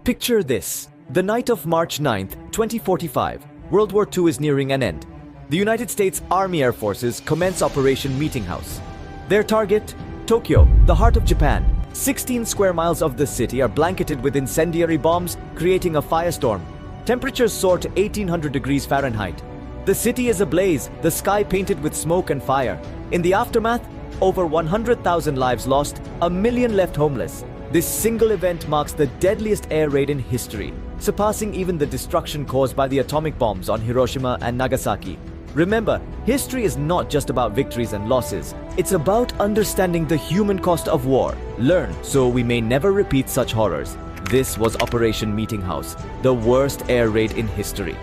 Picture this. The night of March 9th, 2045. World War II is nearing an end. The United States Army Air Forces commence Operation Meetinghouse. Their target? Tokyo, the heart of Japan. 16 square miles of the city are blanketed with incendiary bombs, creating a firestorm. Temperatures soar to 1800 degrees Fahrenheit. The city is ablaze, the sky painted with smoke and fire. In the aftermath, over 100,000 lives lost, 1 million left homeless. This single event marks the deadliest air raid in history, surpassing even the destruction caused by the atomic bombs on Hiroshima and Nagasaki. Remember, history is not just about victories and losses. It's about understanding the human cost of war. Learn so we may never repeat such horrors. This was Operation Meetinghouse, the worst air raid in history.